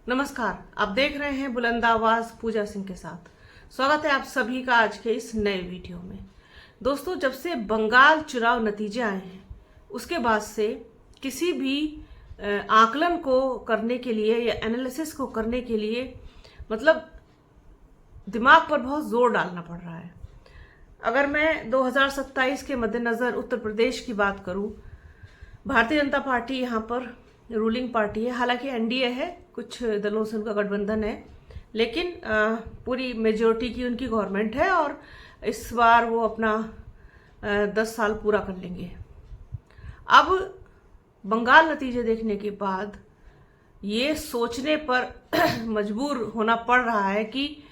नमस्कार, आप देख रहे हैं बुलंद आवाज पूजा सिंह के साथ। स्वागत है आप सभी का आज के इस नए वीडियो में। दोस्तों, जब से बंगाल चुनाव नतीजे आए हैं उसके बाद से किसी भी आकलन को करने के लिए या एनालिसिस को करने के लिए मतलब दिमाग पर बहुत जोर डालना पड़ रहा है। अगर मैं 2027 के मद्देनजर उत्तर प्रदेश की बात करूं, भारतीय जनता पार्टी यहाँ पर रूलिंग पार्टी है। हालांकि एनडीए है, कुछ दलों से उनका गठबंधन है, लेकिन पूरी मेजोरिटी की उनकी गवर्नमेंट है और इस बार वो अपना 10 साल पूरा कर लेंगे। अब बंगाल नतीजे देखने के बाद ये सोचने पर मजबूर होना पड़ रहा है कि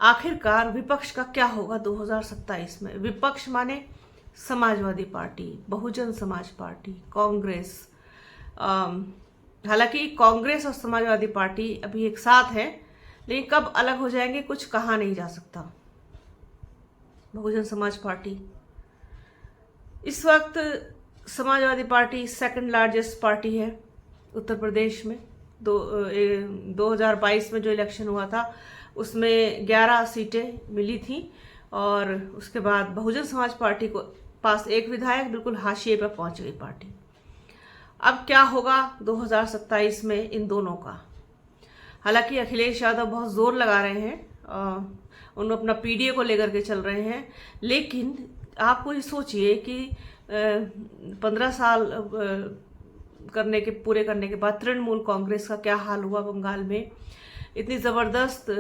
आखिरकार विपक्ष का क्या होगा 2027 में। विपक्ष माने समाजवादी पार्टी, बहुजन समाज पार्टी, कांग्रेस। हालांकि कांग्रेस और समाजवादी पार्टी अभी एक साथ हैं, लेकिन कब अलग हो जाएंगे कुछ कहा नहीं जा सकता। बहुजन समाज पार्टी इस वक्त, Samajwadi party second largest party है उत्तर प्रदेश में। 2022 में जो इलेक्शन हुआ था उसमें 11 सीटें मिली थी और उसके बाद बहुजन समाज पार्टी को पास एक विधायक, बिल्कुल हाशिए पर पहुंच गई पार्टी। अब क्या होगा 2027 में इन दोनों का। हालांकि अखिलेश यादव बहुत जोर लगा रहे हैं, उन अपना पीडीए को लेकर के चल रहे हैं, लेकिन आपको ये सोचिए कि 15 साल पूरे करने के बाद तृणमूल कांग्रेस का क्या हाल हुआ बंगाल में। इतनी ज़बरदस्त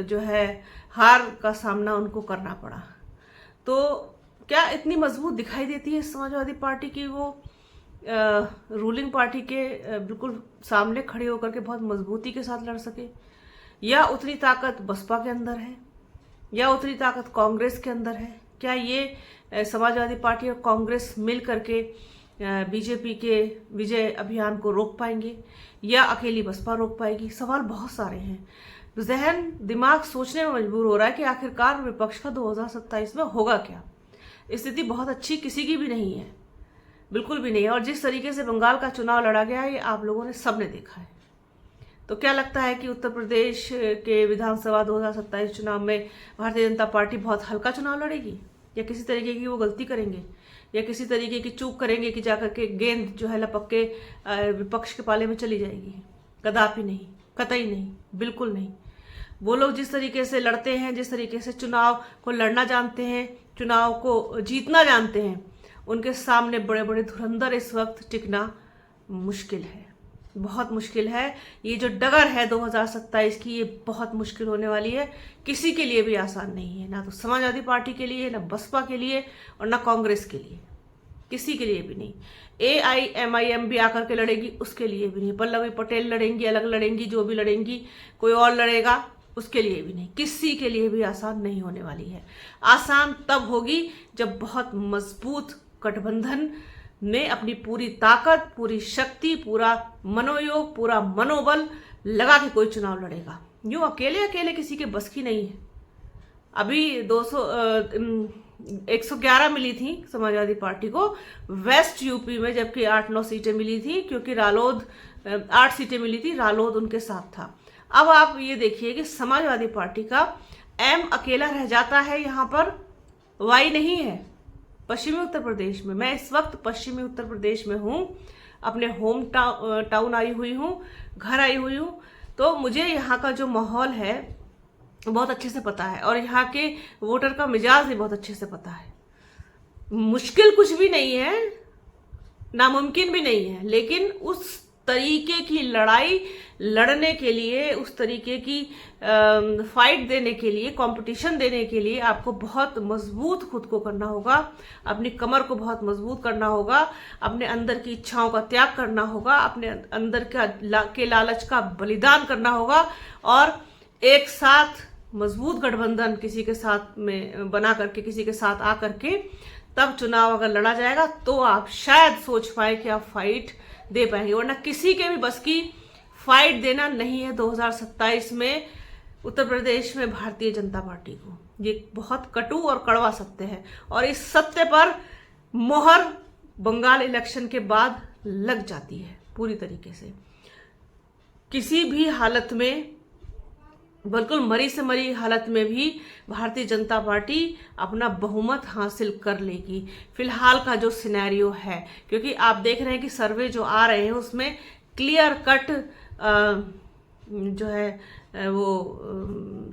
जो है हार का सामना उनको करना पड़ा। तो क्या इतनी मजबूत दिखाई देती है समाजवादी पार्टी की वो रूलिंग पार्टी के बिल्कुल सामने खड़े होकर के बहुत मजबूती के साथ लड़ सके, या उतनी ताकत बसपा के अंदर है, या उतनी ताकत कांग्रेस के अंदर है? क्या ये समाजवादी पार्टी और कांग्रेस मिल करके बीजेपी के विजय अभियान को रोक पाएंगे, या अकेली बसपा रोक पाएगी? सवाल बहुत सारे हैं। जहन दिमाग सोचने में मजबूर हो रहा है कि आखिरकार विपक्ष का 2027 में होगा क्या। स्थिति बहुत अच्छी किसी की भी नहीं है, बिल्कुल भी नहीं है। और जिस तरीके से बंगाल का चुनाव लड़ा गया है ये आप लोगों ने सबने देखा है। तो क्या लगता है कि उत्तर प्रदेश के विधानसभा 2027 चुनाव में भारतीय जनता पार्टी बहुत हल्का चुनाव लड़ेगी, या किसी तरीके की वो गलती करेंगे, या किसी तरीके की चूक करेंगे कि जाकर के गेंद जो है लपक के विपक्ष के पाले में चली जाएगी? कदापि नहीं, कतई नहीं, बिल्कुल नहीं। वो लोग जिस तरीके से लड़ते हैं, जिस तरीके से चुनाव को लड़ना जानते हैं, चुनाव को जीतना जानते हैं, उनके सामने बड़े बड़े धुरंधर इस वक्त टिकना मुश्किल है, बहुत मुश्किल है। ये जो डगर है 2027 की, ये बहुत मुश्किल होने वाली है। किसी के लिए भी आसान नहीं है, ना तो समाजवादी पार्टी के लिए, ना बसपा के लिए, और ना कांग्रेस के लिए, किसी के लिए भी नहीं। AIMIM भी आकर के लड़ेगी, उसके लिए भी नहीं। पल्लवी पटेल लड़ेंगी, अलग लड़ेंगी, जो भी लड़ेंगी, कोई और लड़ेगा, उसके लिए भी नहीं। किसी के लिए भी आसान नहीं होने वाली है। आसान तब होगी जब बहुत मजबूत गठबंधन ने अपनी पूरी ताकत, पूरी शक्ति, पूरा मनोयोग, पूरा मनोबल लगा के कोई चुनाव लड़ेगा। यूं अकेले अकेले किसी के बस की नहीं है। अभी 111 मिली थी समाजवादी पार्टी को वेस्ट यूपी में, जबकि 8-9 सीटें मिली थी, क्योंकि रालोद 8 सीटें मिली थी, रालोद उनके साथ था। अब आप ये देखिए कि समाजवादी पार्टी का एम अकेला रह जाता है यहाँ पर, वाई नहीं है। पश्चिमी उत्तर प्रदेश में, मैं इस वक्त पश्चिमी उत्तर प्रदेश में हूँ, अपने होम टाउन आई हुई हूँ, घर आई हुई हूँ। तो मुझे यहाँ का जो माहौल है बहुत अच्छे से पता है, और यहाँ के वोटर का मिजाज भी बहुत अच्छे से पता है। मुश्किल कुछ भी नहीं है, नामुमकिन भी नहीं है, लेकिन उस तरीके की लड़ाई लड़ने के लिए, उस तरीके की फाइट देने के लिए, कंपटीशन देने के लिए आपको बहुत मजबूत खुद को करना होगा, अपनी कमर को बहुत मजबूत करना होगा, अपने अंदर की इच्छाओं का त्याग करना होगा, अपने अंदर के लालच का बलिदान करना होगा, और एक साथ मजबूत गठबंधन किसी के साथ में बना करके, किसी के साथ आ करके तब चुनाव अगर लड़ा जाएगा तो आप शायद सोच पाए कि आप फाइट दे पाएंगे, वरना किसी के भी बस की फाइट देना नहीं है 2027 में उत्तर प्रदेश में भारतीय जनता पार्टी को। ये बहुत कटु और कड़वा सत्य है, और इस सत्य पर मोहर बंगाल इलेक्शन के बाद लग जाती है पूरी तरीके से। किसी भी हालत में बिल्कुल मरी से मरी हालत में भी भारतीय जनता पार्टी अपना बहुमत हासिल कर लेगी, फिलहाल का जो सिनेरियो है। क्योंकि आप देख रहे हैं कि सर्वे जो आ रहे हैं उसमें क्लियर कट जो है वो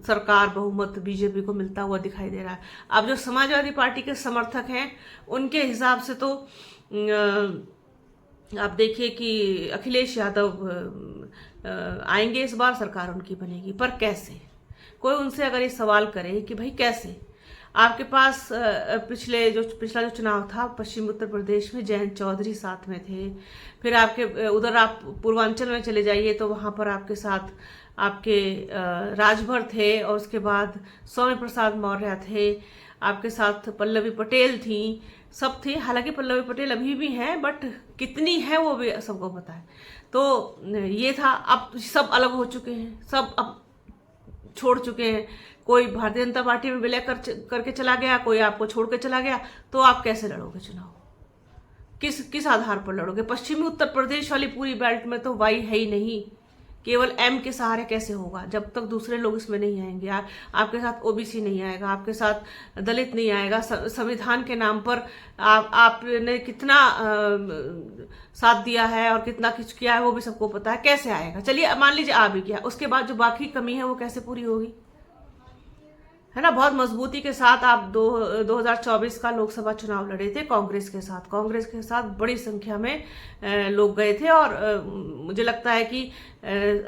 सरकार बहुमत बीजेपी को मिलता हुआ दिखाई दे रहा है। अब जो समाजवादी पार्टी के समर्थक हैं उनके हिसाब से तो आप देखिए कि अखिलेश यादव आएंगे, इस बार सरकार उनकी बनेगी। पर कैसे? कोई उनसे अगर ये सवाल करे कि भाई कैसे, आपके पास पिछला जो चुनाव था पश्चिम उत्तर प्रदेश में जयंत चौधरी साथ में थे, फिर आपके उधर आप पूर्वांचल में चले जाइए तो वहाँ पर आपके साथ आपके राजभर थे, और उसके बाद सौम्य प्रसाद मौर्य थे, आपके साथ पल्लवी पटेल थी, सब थे। हालांकि पल्लवी पटेल अभी भी हैं, बट कितनी है वो भी सबको पता है। तो ये था। अब सब अलग हो चुके हैं, सब अब छोड़ चुके हैं। कोई भारतीय जनता पार्टी में विलय करके चला गया, कोई आपको छोड़ के चला गया, तो आप कैसे लड़ोगे चुनाव? किस आधार पर लड़ोगे? पश्चिमी उत्तर प्रदेश वाली पूरी बेल्ट में तो वाई है ही नहीं, केवल एम के सहारे कैसे होगा जब तक दूसरे लोग इसमें नहीं आएंगे। आपके साथ ओबीसी नहीं आएगा, आपके साथ दलित नहीं आएगा। संविधान के नाम पर आपने कितना साथ दिया है और कितना कुछ किया है वो भी सबको पता है। कैसे आएगा? चलिए मान लीजिए आ भी गया, उसके बाद जो बाकी कमी है वो कैसे पूरी होगी? है ना। बहुत मजबूती के साथ आप 2024 का लोकसभा चुनाव लड़े थे कांग्रेस के साथ बड़ी संख्या में लोग गए थे, और मुझे लगता है कि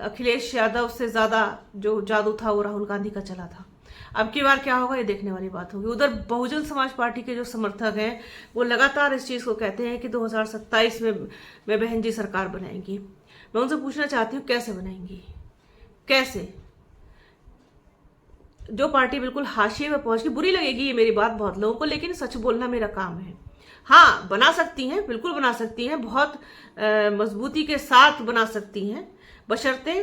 अखिलेश यादव से ज्यादा जो जादू था वो राहुल गांधी का चला था। अब की बार क्या होगा ये देखने वाली बात होगी। उधर बहुजन समाज पार्टी के जो समर्थक हैं वो लगातार इस चीज को कहते हैं कि 2027 में बहन जी सरकार बनाएंगी। मैं उनसे पूछना चाहती हूँ कैसे बनाएंगी? कैसे? जो पार्टी बिल्कुल हाशिए में पहुंच गई, बुरी लगेगी ये मेरी बात बहुत लोगों को, लेकिन सच बोलना मेरा काम है। हाँ, बना सकती हैं, बिल्कुल बना सकती हैं, बहुत मजबूती के साथ बना सकती हैं, बशर्ते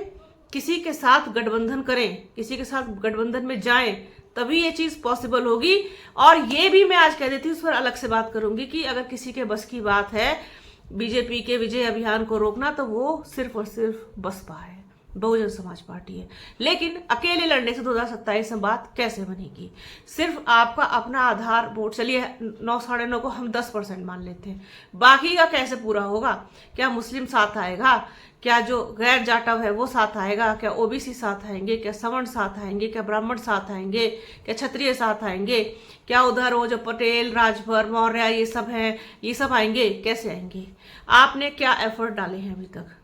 किसी के साथ गठबंधन करें, किसी के साथ गठबंधन में जाएं, तभी ये चीज पॉसिबल होगी। और ये भी मैं आज कह देती हूँ, उस पर अलग से बात करूंगी कि अगर किसी के बस की बात है बीजेपी के विजय अभियान को रोकना, तो वो सिर्फ और सिर्फ बसपा है, बहुजन समाज पार्टी है। लेकिन अकेले लड़ने से 2027 में बात कैसे बनेगी? सिर्फ आपका अपना आधार वोट, चलिए 9 साढ़े 9 को हम 10% मान लेते हैं, बाकी का कैसे पूरा होगा? क्या मुस्लिम साथ आएगा? क्या जो गैर जाटव है वो साथ आएगा? क्या ओबीसी साथ आएंगे? क्या सवर्ण साथ आएंगे? क्या ब्राह्मण साथ आएंगे? क्या क्षत्रिय साथ आएंगे? क्या उधर वो जो पटेल, राजभर, मौर्य ये सब हैं, ये सब आएंगे? कैसे आएंगे? आपने क्या एफर्ट डाले हैं अभी तक?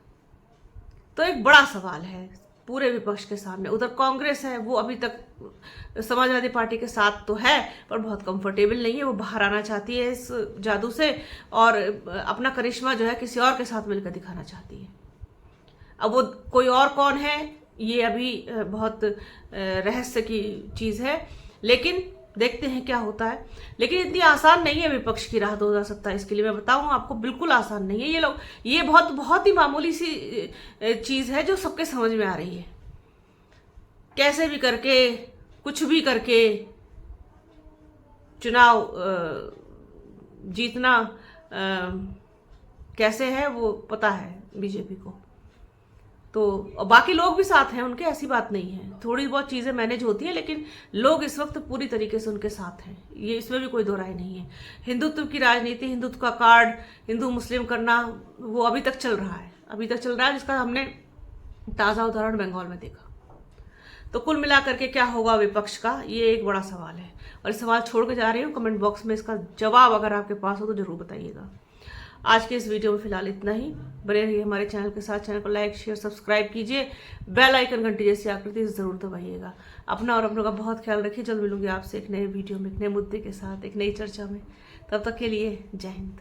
तो एक बड़ा सवाल है पूरे विपक्ष के सामने। उधर कांग्रेस है, वो अभी तक समाजवादी पार्टी के साथ तो है पर बहुत कंफर्टेबल नहीं है, वो बाहर आना चाहती है इस जादू से, और अपना करिश्मा जो है किसी और के साथ मिलकर दिखाना चाहती है। अब वो कोई और कौन है ये अभी बहुत रहस्य की चीज है, लेकिन देखते हैं क्या होता है। लेकिन इतनी आसान नहीं है विपक्ष की राह 2027 के लिए, मैं बताऊं आपको, बिल्कुल आसान नहीं है। ये बहुत बहुत ही मामूली सी चीज है जो सबके समझ में आ रही है। कैसे भी करके, कुछ भी करके चुनाव जीतना कैसे है वो पता है बीजेपी को। तो बाकी लोग भी साथ हैं उनके, ऐसी बात नहीं है, थोड़ी बहुत चीजें मैनेज होती है, लेकिन लोग इस वक्त पूरी तरीके से उनके साथ हैं, ये इसमें भी कोई दो राय नहीं है। हिंदुत्व की राजनीति, हिंदुत्व का कार्ड हिंदू मुस्लिम करना, वो अभी तक चल रहा है, जिसका हमने ताजा उदाहरण बंगाल में देखा। तो कुल मिलाकर के क्या होगा विपक्ष का, ये एक बड़ा सवाल है, और इस सवाल छोड़ के जा रही हूँ। कमेंट बॉक्स में इसका जवाब अगर आपके पास हो तो जरूर बताइएगा। आज के इस वीडियो में फिलहाल इतना ही। बने रहिए हमारे चैनल के साथ, चैनल को लाइक शेयर सब्सक्राइब कीजिए, बेल आइकन घंटी जैसी आकृति जरूर दबाइएगा। अपना और अपनों का बहुत ख्याल रखिए। जल्द मिलूंगी आपसे एक नए वीडियो में, एक नए मुद्दे के साथ, एक नई चर्चा में। तब तक के लिए जय हिंद।